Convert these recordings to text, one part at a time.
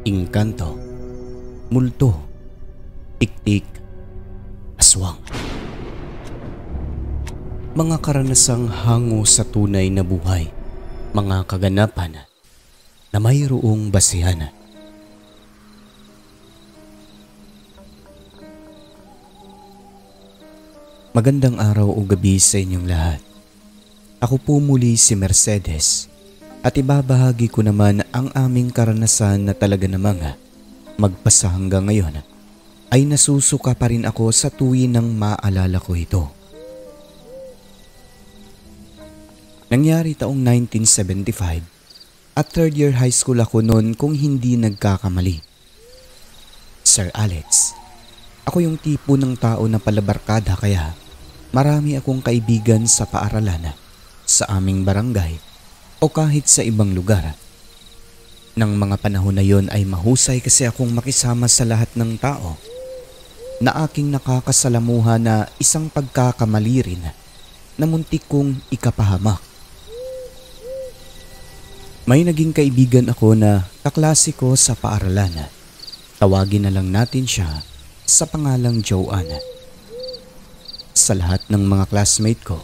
Engkanto, multo, tiktik, aswang. Mga karanasang hango sa tunay na buhay, mga kaganapan na mayroong basihan. Magandang araw o gabi sa inyong lahat. Ako po muli si Mercedes at ibabahagi ko naman ang aming karanasan na talaga namang magpasa hanggang ngayon ay nasusuka pa rin ako sa tuwin nang maalala ko ito. Nangyari taong 1975 at third year high school ako noon kung hindi nagkakamali. Sir Alex, ako yung tipo ng tao na palabarkada kaya marami akong kaibigan sa paaralan, sa aming barangay o kahit sa ibang lugar. Nang mga panahon na yon ay mahusay kasi akong makisama sa lahat ng tao na aking nakakasalamuha na isang pagkakamali rin na muntik kong ikapahamak. May naging kaibigan ako na kaklase ko sa paaralan. Tawagin na lang natin siya sa pangalang Joanne. Sa lahat ng mga classmate ko,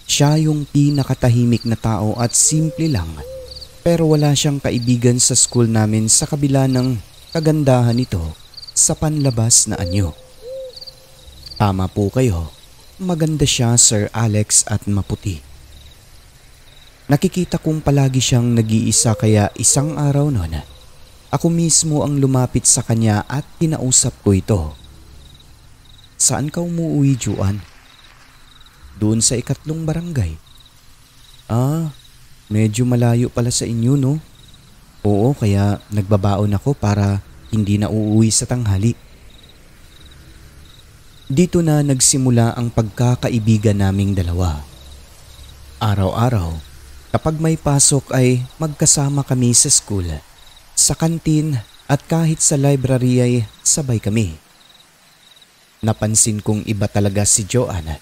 siya yung pinakatahimik na tao at simple lang. Pero wala siyang kaibigan sa school namin sa kabila ng kagandahan nito sa panlabas na anyo. Tama po kayo, maganda siya Sir Alex at maputi. Nakikita kong palagi siyang nag-iisa kaya isang araw noon, ako mismo ang lumapit sa kanya at kinausap ko ito. Saan ka umuwi, Joanne? Doon sa ikatlong barangay. Medyo malayo pala sa inyo, no? Oo, kaya nagbabaon ako para hindi na uuwi sa tanghali. Dito na nagsimula ang pagkakaibigan naming dalawa. Araw-araw, kapag may pasok ay magkasama kami sa school, sa kantin at kahit sa library ay sabay kami. Napansin kong iba talaga si Joanne.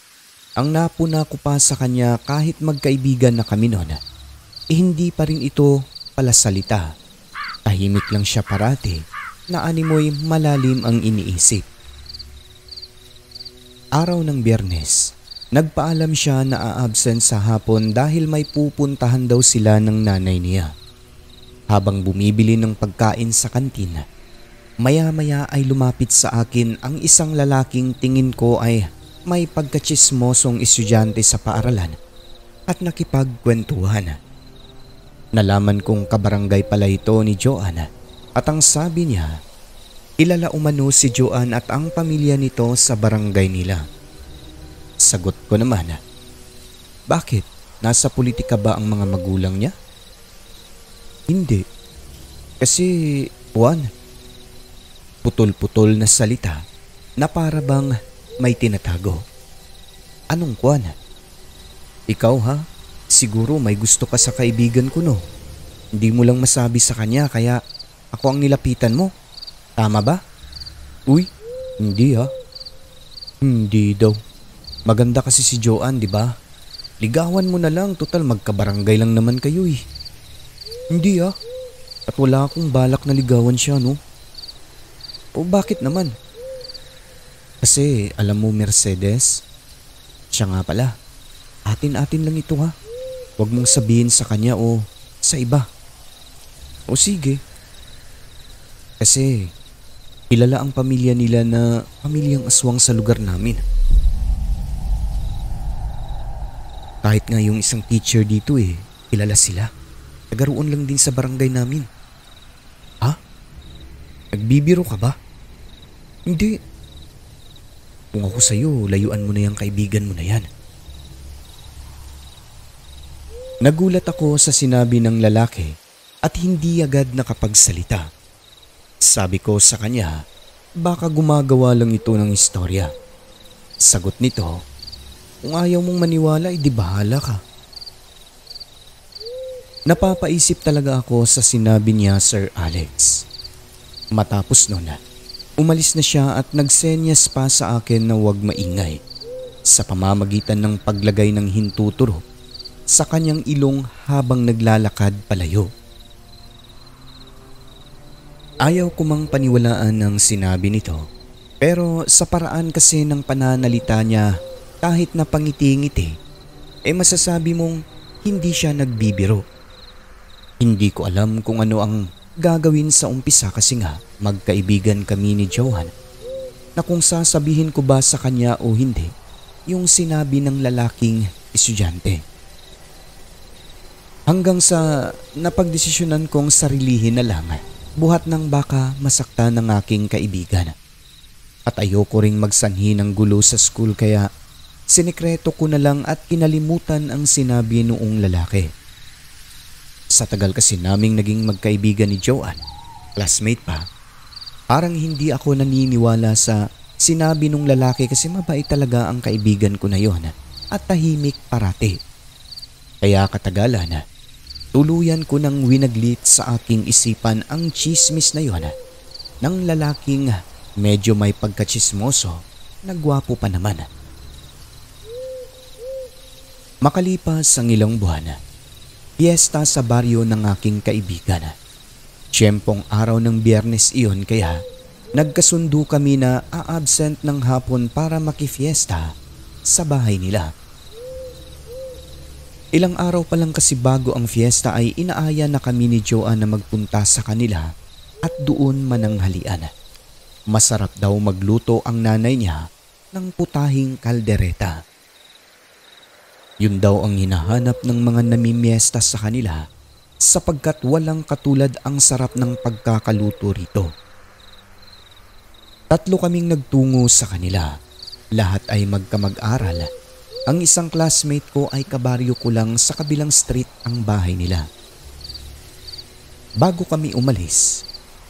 Ang napuna ko pa sa kanya kahit magkaibigan na kami noon, hindi pa rin ito palasalita. Tahimik lang siya parati na animoy malalim ang iniisip. Araw ng Biyernes, nagpaalam siya na a-absent sa hapon dahil may pupuntahan daw sila ng nanay niya. Habang bumibili ng pagkain sa kantina, maya-maya ay lumapit sa akin ang isang lalaking tingin ko ay may pagkatsismosong estudyante sa paaralan at nakipagkwentuhan. Nalaman kong kabarangay pala ito ni Joanne at ang sabi niya, ilala umano si Joanne at ang pamilya nito sa barangay nila. Sagot ko naman, bakit? Nasa politika ba ang mga magulang niya? Hindi. Kasi, Juan, putol-putol na salita na para bang may tinatago. Anong Juan? Ikaw ha? Siguro may gusto ka sa kaibigan ko no? Hindi mo lang masabi sa kanya kaya ako ang nilapitan mo. Tama ba? Uy, hindi ha? Hindi daw. Maganda kasi si Joanne, di ba? Ligawan mo na lang, total magkabarangay lang naman kayo eh. Hindi ah. At wala akong balak na ligawan siya, no? O bakit naman? Kasi alam mo Mercedes, siya nga pala, atin-atin lang ito ha. Huwag mong sabihin sa kanya o sa iba. O sige. Kasi kilala ang pamilya nila na pamilyang aswang sa lugar namin. Kahit nga yung isang teacher dito kilala sila. Tagaroon lang din sa barangay namin. Ha? Nagbibiro ka ba? Hindi. Kung ako sa'yo, layuan mo na yung kaibigan mo na yan. Nagulat ako sa sinabi ng lalaki at hindi agad nakapagsalita. Sabi ko sa kanya, baka gumagawa lang ito ng istorya. Sagot nito, kung ayaw mong maniwala, di bahala ka. Napapaisip talaga ako sa sinabi niya, Sir Alex. Matapos noon, umalis na siya at nagsenyas pa sa akin na huwag maingay sa pamamagitan ng paglagay ng hintuturo sa kanyang ilong habang naglalakad palayo. Ayaw ko mang paniwalaan ng sinabi nito, pero sa paraan kasi ng pananalita niya, kahit na pangiti-ngiti, masasabi mong hindi siya nagbibiro. Hindi ko alam kung ano ang gagawin sa umpisa kasi nga magkaibigan kami ni Joanne, na kung sasabihin ko ba sa kanya o hindi yung sinabi ng lalaking estudyante. Hanggang sa napagdesisyonan kong sarilihin na lang, buhat ng baka masaktan ng aking kaibigan. At ayoko ring magsanhi ng gulo sa school kaya sinikreto ko na lang at kinalimutan ang sinabi noong lalaki. Sa tagal kasi naming naging magkaibigan ni Joanne, classmate pa, parang hindi ako naniniwala sa sinabi nung lalaki kasi mabait talaga ang kaibigan ko na yon at tahimik parati. Kaya katagalan, tuluyan ko nang winaglit sa aking isipan ang chismis na yon ng lalaking medyo may pagkachismoso na gwapo pa naman. Makalipas ang ilang buwan, piyesta sa baryo ng aking kaibigan. Siyempong araw ng Biyernes iyon kaya nagkasundo kami na a-absent ng hapon para makifiesta sa bahay nila. Ilang araw pa lang kasi bago ang fiesta ay inaaya na kami ni Joanne na magpunta sa kanila at doon mananghalian. Masarap daw magluto ang nanay niya ng putahing kaldereta. Yun daw ang hinahanap ng mga namimiesta sa kanila sapagkat walang katulad ang sarap ng pagkakaluto rito. 3 kaming nagtungo sa kanila. Lahat ay magkamag-aral. Ang isang classmate ko ay kabaryo ko lang sa kabilang street ang bahay nila. Bago kami umalis,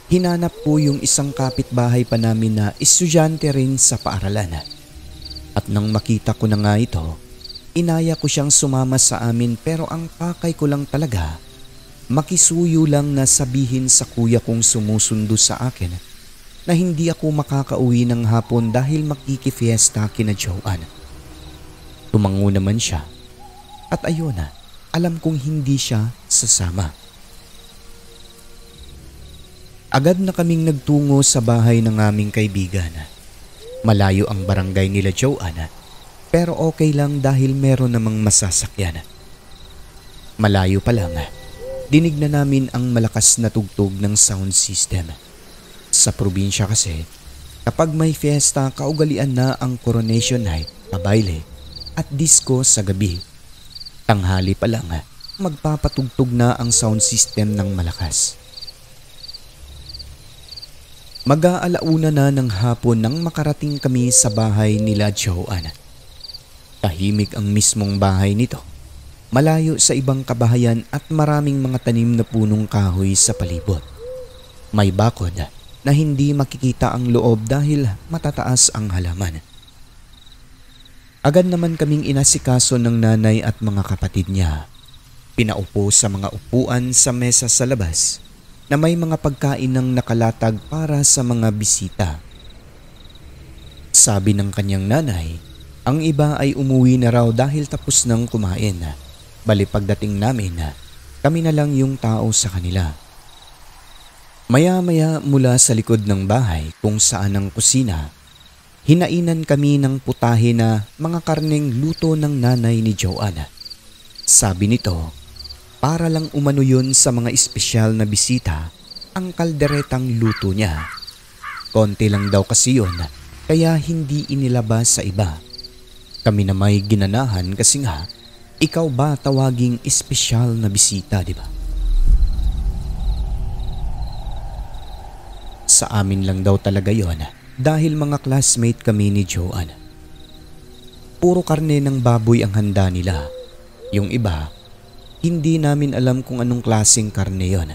hinanap ko yung isang kapitbahay pa namin na estudyante rin sa paaralan. At nang makita ko na nga ito, inaya ko siyang sumama sa amin pero ang pakay ko lang talaga, makisuyo lang na sabihin sa kuya kong sumusundo sa akin na hindi ako makakauwi ng hapon dahil makikifiesta kina Joanne. Tumango naman siya at ayun na, alam kong hindi siya sasama. Agad na kaming nagtungo sa bahay ng aming kaibigan. Malayo ang barangay nila Joanne pero okay lang dahil meron namang masasakyan. Malayo pa lang, dinig na namin ang malakas na tugtog ng sound system. Sa probinsya kasi, kapag may fiesta kaugalian na ang coronation night, pabayle at disco sa gabi. Tanghali pa lang, magpapatugtog na ang sound system ng malakas. Mag-aalauna na ng hapon nang makarating kami sa bahay nila Joanne. Tahimik ang mismong bahay nito. Malayo sa ibang kabahayan at maraming mga tanim na punong kahoy sa palibot. May bakod na hindi makikita ang loob dahil matataas ang halaman. Agad naman kaming inasikaso ng nanay at mga kapatid niya. Pinaupo sa mga upuan sa mesa sa labas na may mga pagkain ng nakalatag para sa mga bisita. Sabi ng kanyang nanay, ang iba ay umuwi na raw dahil tapos nang kumain. Bali pagdating namin, kami na lang yung tao sa kanila. Maya-maya mula sa likod ng bahay kung saan ang kusina, hinainan kami ng putahe na mga karneng luto ng nanay ni Joanne. Sabi nito, para lang umano yun sa mga espesyal na bisita ang kalderetang luto niya. Konti lang daw kasi yun kaya hindi inilabas sa iba. Kami na may ginanahan kasi nga, ikaw ba tawaging espesyal na bisita, di ba? Sa amin lang daw talaga yon dahil mga classmate kami ni Joanne. Puro karne ng baboy ang handa nila. Yung iba, hindi namin alam kung anong klaseng karne yon.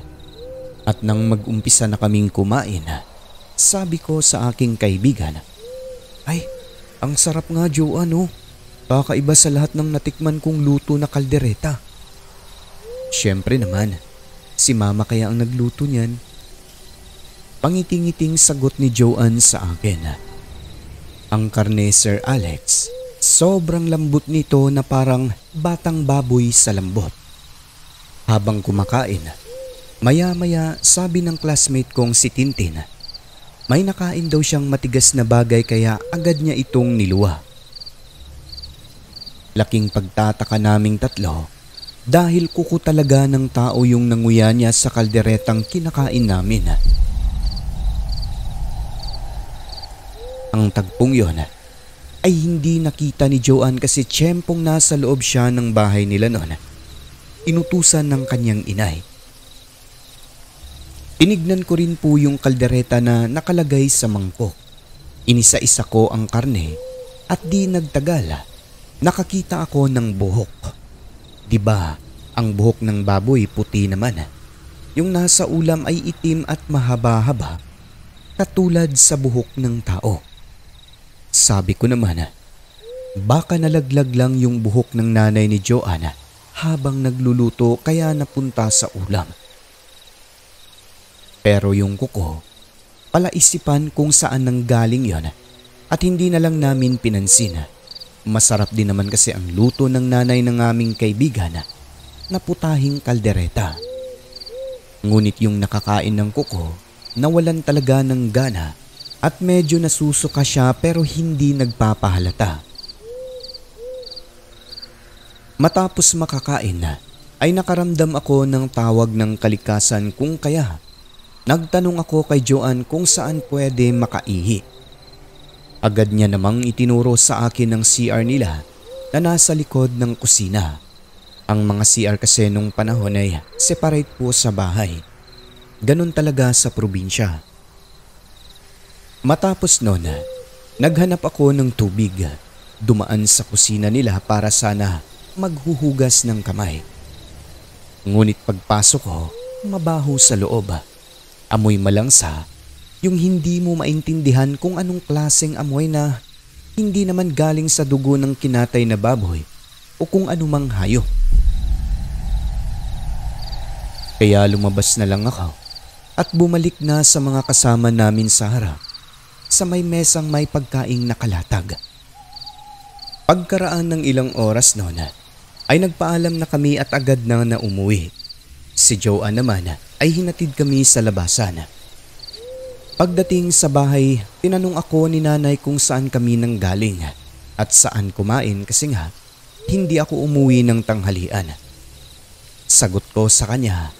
At nang mag-umpisa na kaming kumain, sabi ko sa aking kaibigan, "Ay, ang sarap nga Joanne oh. Kakaiba sa lahat ng natikman kong luto na kaldereta." Siyempre naman, si mama kaya ang nagluto niyan. Pangiting-ngiting sagot ni Joanne sa akin. Ang karne Sir Alex, sobrang lambot nito na parang batang baboy sa lambot. Habang kumakain, Maya-maya sabi ng classmate kong si Tintin, may nakain daw siyang matigas na bagay kaya agad niya itong niluwa. Laking pagtataka naming tatlo dahil kuko talaga ng tao yung nanguya niya sa kalderetang kinakain namin. Ang tagpong yon ay hindi nakita ni Joanne kasi tiyempong nasa loob siya ng bahay nila noon. Inutusan ng kanyang inay. Tinignan ko rin po yung kaldereta na nakalagay sa mangkok. Inisa-isa ko ang karne at di nagtagal, nakakita ako ng buhok. Diba, ang buhok ng baboy puti naman. Yung nasa ulam ay itim at mahaba-haba, katulad sa buhok ng tao. Sabi ko naman, baka nalaglag lang yung buhok ng nanay ni Joanne habang nagluluto kaya napunta sa ulam. Pero yung kuko, palaisipan kung saan nanggaling yon at hindi na lang namin pinansin. Masarap din naman kasi ang luto ng nanay ng aming kaibigan na putahing kaldereta. Ngunit yung nakakain ng kuko, nawalan talaga ng gana at medyo nasusuka siya pero hindi nagpapahalata. Matapos makakain ay nakaramdam ako ng tawag ng kalikasan kung kaya nagtanong ako kay Joanne kung saan pwede makaihi. Agad niya namang itinuro sa akin ang CR nila na nasa likod ng kusina. Ang mga CR kasi nung panahon ay separate po sa bahay. Ganon talaga sa probinsya. Matapos noon, naghanap ako ng tubig. Dumaan sa kusina nila para sana maghuhugas ng kamay. Ngunit pagpasok ko, mabaho sa loob. Amoy malangsa, yung hindi mo maintindihan kung anong klaseng amoy na hindi naman galing sa dugo ng kinatay na baboy o kung anumang hayop. Kaya lumabas na lang ako at bumalik na sa mga kasama namin sa harap sa may mesang may pagkaing nakalatag. Pagkaraan ng ilang oras noon ay nagpaalam na kami at agad na umuwi. Si Joanne naman ay hinatid kami sa labasan. Pagdating sa bahay, tinanong ako ni nanay kung saan kami nanggaling at saan kumain kasi nga hindi ako umuwi ng tanghalian. Sagot ko sa kanya,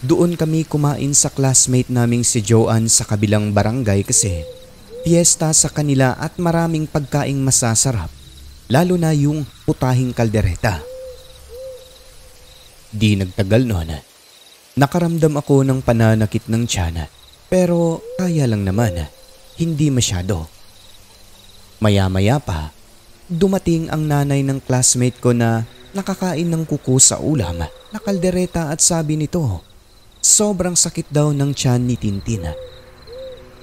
doon kami kumain sa classmate naming si Joanne sa kabilang barangay kasi fiesta sa kanila at maraming pagkaing masasarap, lalo na yung putahing kaldereta. Di nagtagal noon, nakaramdam ako ng pananakit ng tiyan pero kaya lang naman, hindi masyado. Maya-maya pa, dumating ang nanay ng classmate ko na nakakain ng kuko sa ulam na kaldereta at sabi nito, sobrang sakit daw ng tiyan ni Tintin.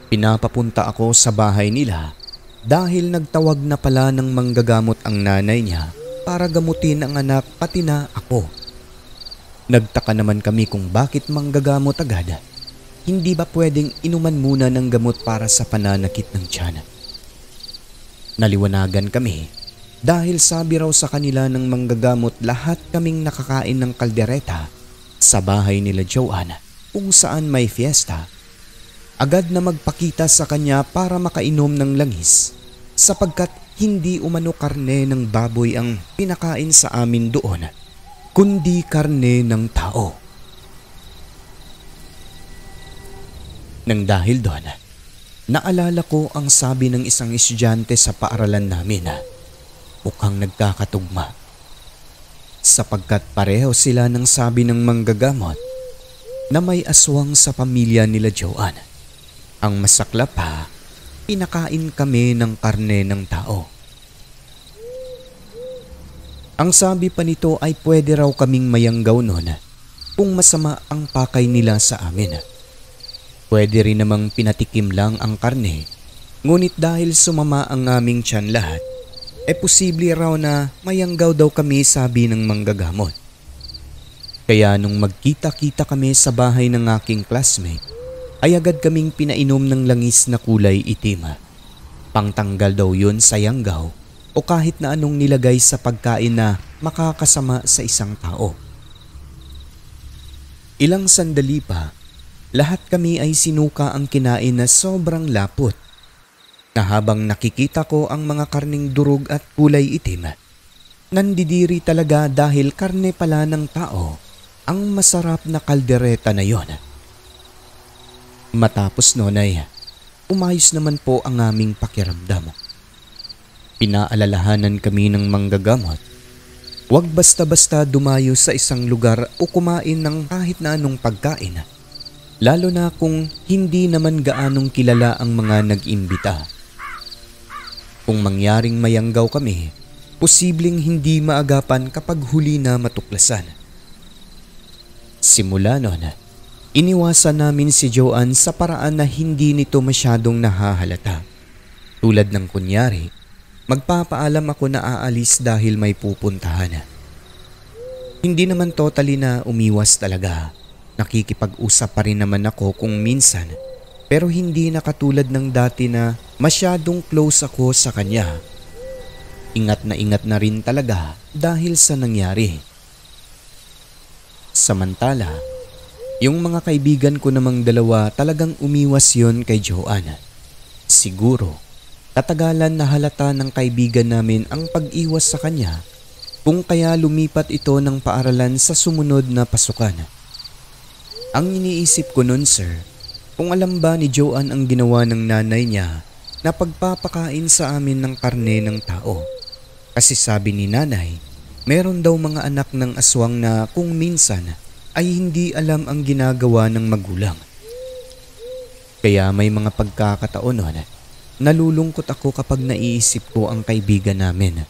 Pinapapunta ako sa bahay nila dahil nagtawag na pala ng manggagamot ang nanay niya para gamutin ang anak pati na ako. Nagtaka naman kami kung bakit manggagamot agad. Hindi ba pwedeng inuman muna ng gamot para sa pananakit ng tiyan? Naliwanagan kami dahil sabi raw sa kanila ng manggagamot lahat kaming nakakain ng kaldereta sa bahay nila Joanne kung saan may fiesta. Agad na magpakita sa kanya para makainom ng langis sapagkat hindi umano karne ng baboy ang pinakain sa amin doon, kundi karne ng tao. Nang dahil doon, naalala ko ang sabi ng isang estudyante sa paaralan namin na mukhang nagkakatugma. Sapagkat pareho sila ng sabi ng manggagamot na may aswang sa pamilya nila Joanne. Ang masakla pa, pinakain kami ng karne ng tao. Ang sabi pa nito ay pwede raw kaming mayanggaw noon kung masama ang pakay nila sa amin. Pwede rin namang pinatikim lang ang karne, ngunit dahil sumama ang aming tiyan lahat, posible raw na mayanggaw daw kami sabi ng manggagamot. Kaya nung magkita-kita kami sa bahay ng aking classmate, ay agad kaming pinainom ng langis na kulay itim. Pangtanggal daw yun sa yanggaw o kahit na anong nilagay sa pagkain na makakasama sa isang tao. Ilang sandali pa, lahat kami ay sinuka ang kinain na sobrang lapot, na habang nakikita ko ang mga karning durog at kulay itim, nandidiri talaga dahil karne pala ng tao ang masarap na kaldereta na yon. Matapos noon ay umayos naman po ang aming pakiramdam. Pinaalalahanan kami ng manggagamot, huwag basta-basta dumayo sa isang lugar o kumain ng kahit na anong pagkain, lalo na kung hindi naman gaanong kilala ang mga nag-imbita. Kung mangyaring mayanggaw kami, posibleng hindi maagapan kapag huli na matuklasan. Simula noon, iniwasan namin si Joanne sa paraan na hindi nito masyadong nahahalata. Tulad ng kunyari, magpapaalam ako na aalis dahil may pupuntahan. Hindi naman totally na umiwas talaga. Nakikipag-usap pa rin naman ako kung minsan, pero hindi na katulad ng dati na masyadong close ako sa kanya. Ingat na rin talaga dahil sa nangyari. Samantala, yung mga kaibigan ko namang dalawa talagang umiwas yon kay Joanne. Siguro, katagalan na halata ng kaibigan namin ang pag-iwas sa kanya, kung kaya lumipat ito ng paaralan sa sumunod na pasukan. Ang iniisip ko nun, sir, kung alam ba ni Joanne ang ginawa ng nanay niya na pagpapakain sa amin ng karne ng tao. Kasi sabi ni nanay, meron daw mga anak ng aswang na kung minsan ay hindi alam ang ginagawa ng magulang. Kaya may mga pagkakataon nun, nalulungkot ako kapag naiisip ko ang kaibigan namin.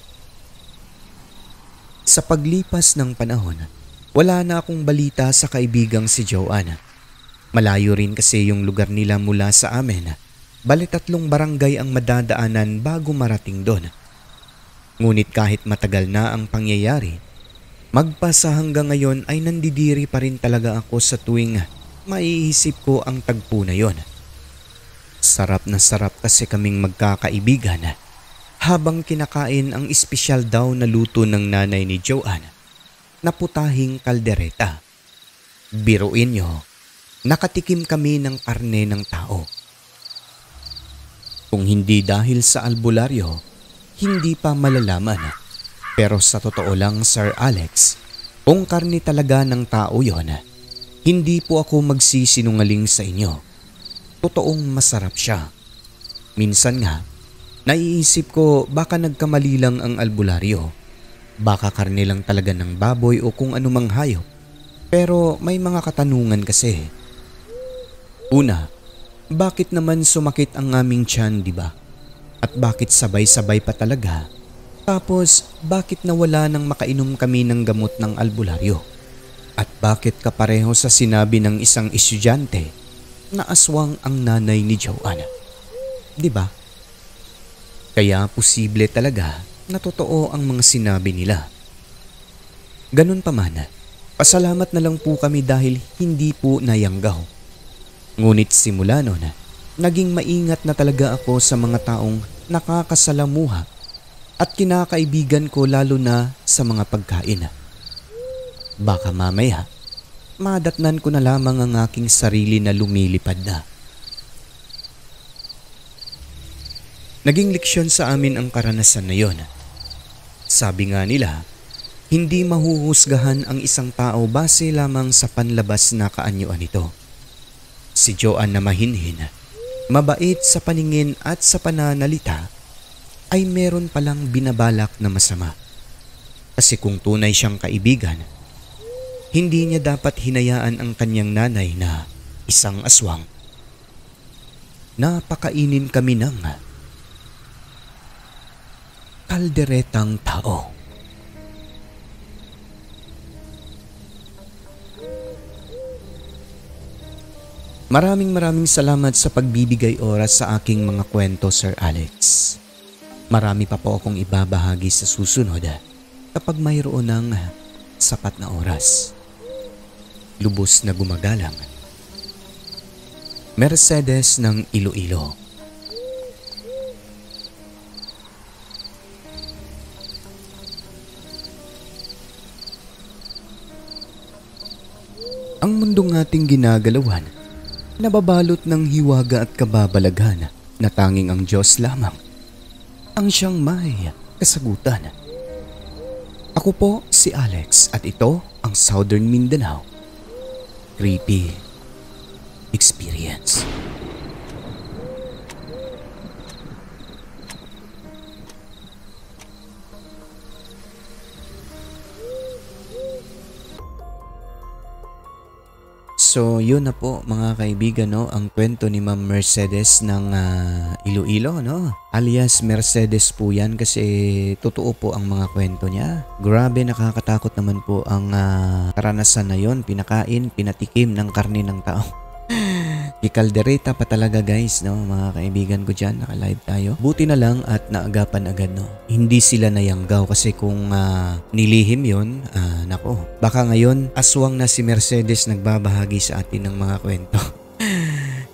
Sa paglipas ng panahon, wala na akong balita sa kaibigang si Joanne. Malayo rin kasi yung lugar nila mula sa amin. Bali 3 barangay ang madadaanan bago marating doon. Ngunit kahit matagal na ang pangyayari, magpasa hanggang ngayon ay nandidiri pa rin talaga ako sa tuwing maiisip ko ang tagpo na yon. Sarap na sarap kasi kaming magkakaibigan habang kinakain ang espesyal daw na luto ng nanay ni Joanne na putahing kaldereta. Biruin nyo, nakatikim kami ng karne ng tao. Kung hindi dahil sa albularyo, hindi pa malalaman. Pero sa totoo lang, Sir Alex, kung karne talaga ng tao yon, hindi po ako magsisinungaling sa inyo. Totoong masarap siya. Minsan nga, naiisip ko baka nagkamali lang ang albularyo. Baka karne lang talaga ng baboy o kung anumang hayop. Pero may mga katanungan kasi. Una, bakit naman sumakit ang aming tiyan, di ba? At bakit sabay-sabay pa talaga? Tapos, bakit nawala nang makainom kami ng gamot ng albularyo? At bakit kapareho sa sinabi ng isang estudyante na aswang ang nanay ni Joanne? Diba? Kaya posible talaga na totoo ang mga sinabi nila. Ganun pa man, pasalamat na lang po kami dahil hindi po nayanggaw. Ngunit simula noon, naging maingat na talaga ako sa mga taong nakakasalamuha at kinakaibigan ko lalo na sa mga pagkain. Baka mamaya, madatnan ko na lamang ang aking sarili na lumilipad na. Naging leksyon sa amin ang karanasan na yon. Sabi nga nila, hindi mahuhusgahan ang isang tao base lamang sa panlabas na kaanyuan nito. Si Joanne na mahinhin, mabait sa paningin at sa pananalita, ay meron palang binabalak na masama. Kasi kung tunay siyang kaibigan, hindi niya dapat hinayaan ang kanyang nanay na isang aswang. Napakainin kami ng kalderetang tao. Maraming salamat sa pagbibigay oras sa aking mga kwento, Sir Alex. Marami pa po akong ibabahagi sa susunod kapag mayroon ng sapat na oras. Lubos na gumagalang, Mercedes ng Iloilo. Ang mundong ating ginagalawan, nababalot ng hiwaga at kababalaghan na tanging ang Diyos lamang ang siyang may kasagutan. Ako po si Alex at ito ang Southern Mindanao Creepy Experience. So yun na po mga kaibigan, no, ang kwento ni Ma'am Mercedes ng Iloilo, no? Alias Mercedes po yan kasi totoo po ang mga kwento niya. Grabe, nakakatakot naman po ang karanasan na yon, pinakain, pinatikim ng karne ng tao. Ikaldereta pa talaga guys, no, mga kaibigan ko dyan, naka-live tayo. Buti na lang at naagapan agad, no. Hindi sila nayanggaw kasi kung nilihim yon, nako, baka ngayon aswang na si Mercedes nagbabahagi sa atin ng mga kwento.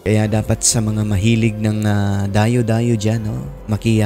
Kaya dapat sa mga mahilig ng dayo-dayo dyan, no,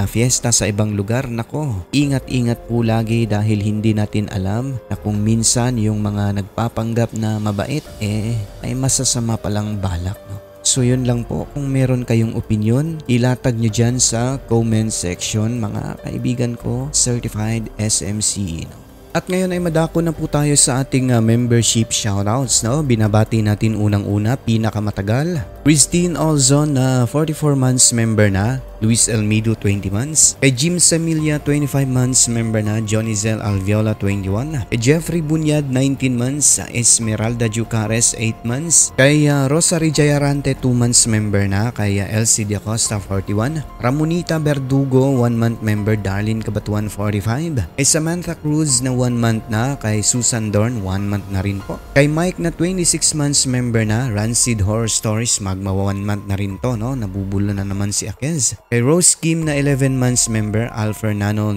fiesta sa ibang lugar, nako, ingat-ingat po lagi dahil hindi natin alam na kung minsan yung mga nagpapanggap na mabait, ay masasama palang balak, no. So yun lang po, kung meron kayong opinion, ilatag nyo dyan sa comment section mga kaibigan ko, certified SMC, no. At ngayon ay madako na po tayo sa ating membership shoutouts, no. Binabati natin unang-una, pinakamatagal, Christine Olzon na 44 months member na, Luis Elmido 20 months, kay Jim Samilia 25 months member na, Jonizel Alviola 21, kay Jeffrey Bunyad 19 months, Esmeralda Jucares 8 months, kay Rosary Jayarante 2 months member na, kay Elsie De Acosta 41, Ramonita Verdugo 1 month member, Darlene Cabatuan 45, kay Samantha Cruz na 1 month na, kay Susan Dorn 1 month na rin po, kay Mike na 26 months member na, Rancid Horror Stories magma 1 month na rin to, no, nabubulo na naman si Akez, kay Rose Kim na 11 months member, Al Fernando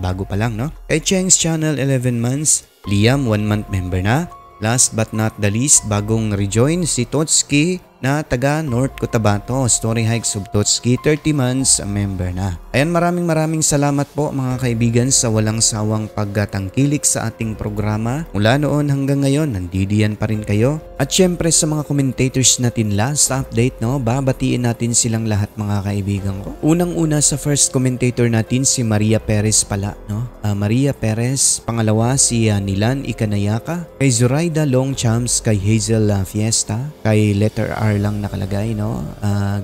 bago pa lang, no, kay Cheng's Channel 11 months, Liam 1 month member na, last but not the least bagong rejoin si Totski na taga North Cotabato, Story Hike Subtotski 30 months member na. Ayan, maraming salamat po mga kaibigan sa walang sawang pagtangkilik sa ating programa. Mula noon hanggang ngayon, nandidiyan pa rin kayo. At syempre sa mga commentators natin last update, no, babatiin natin silang lahat mga kaibigan ko. Unang-una sa first commentator natin si Maria Perez pala, no. Maria Perez, pangalawa si Nilan Ikanayaka, kay Zoraida Longchamps, kay Hazel Fiesta, kay letter R lang nakalagay, no.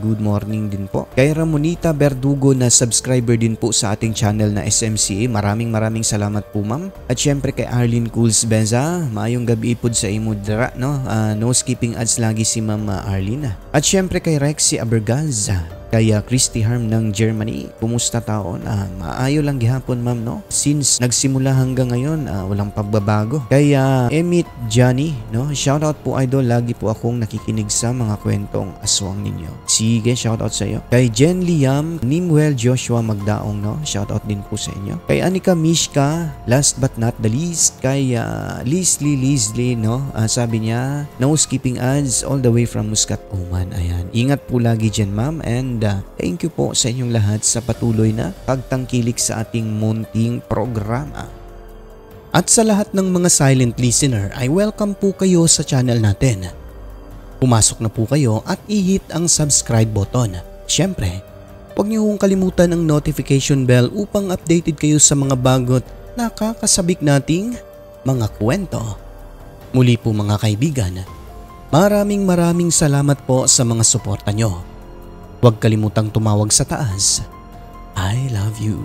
Good morning din po. Kay Ramonita Verdugo na subscriber din po sa ating channel na SMCA. Maraming salamat po ma'am. At syempre kay Arlene Cools Benza, maayong gabi ipod sa imo dira, no. No skipping ads lagi si ma'am Arlene. At syempre kay Rexy Abergaz, kay Christy Harm ng Germany. Kumusta taon? Maayo lang gihapon ma'am, no. Since nagsimula hanggang ngayon, walang pagbabago. Kay Emit Johnny, no. Shoutout po idol, lagi po akong nakikinig sa mga kwentong aswang ninyo. Sige, shoutout sa iyo. Kay Jen Liam, Nimwell Joshua Magdaong, no. Shoutout din po sa inyo. Kay Anika Mishka, last but not the least, kay Leslie, no. Sabi niya, no skipping ads all the way from Muscat, Oman. Ayan. Ingat po lagi dyan ma'am, and thank you po sa inyong lahat sa patuloy na pagtangkilik sa ating munting programa. At sa lahat ng mga silent listener ay welcome po kayo sa channel natin. Pumasok na po kayo at i-hit ang subscribe button. Siyempre, huwag niyo hong kalimutan ang notification bell upang updated kayo sa mga bagot nakakasabik nating mga kwento. Muli po mga kaibigan, maraming salamat po sa mga suporta nyo. Huwag kalimutang tumawag sa taas. I love you.